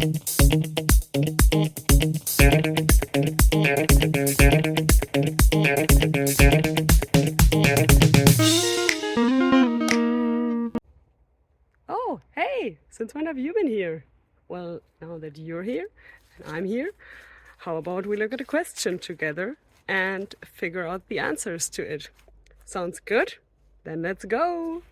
Oh, hey, since when have you been here? Well, now that you're here and I'm here, how about we look at a question together and figure out the answers to it? Sounds good? Then let's go!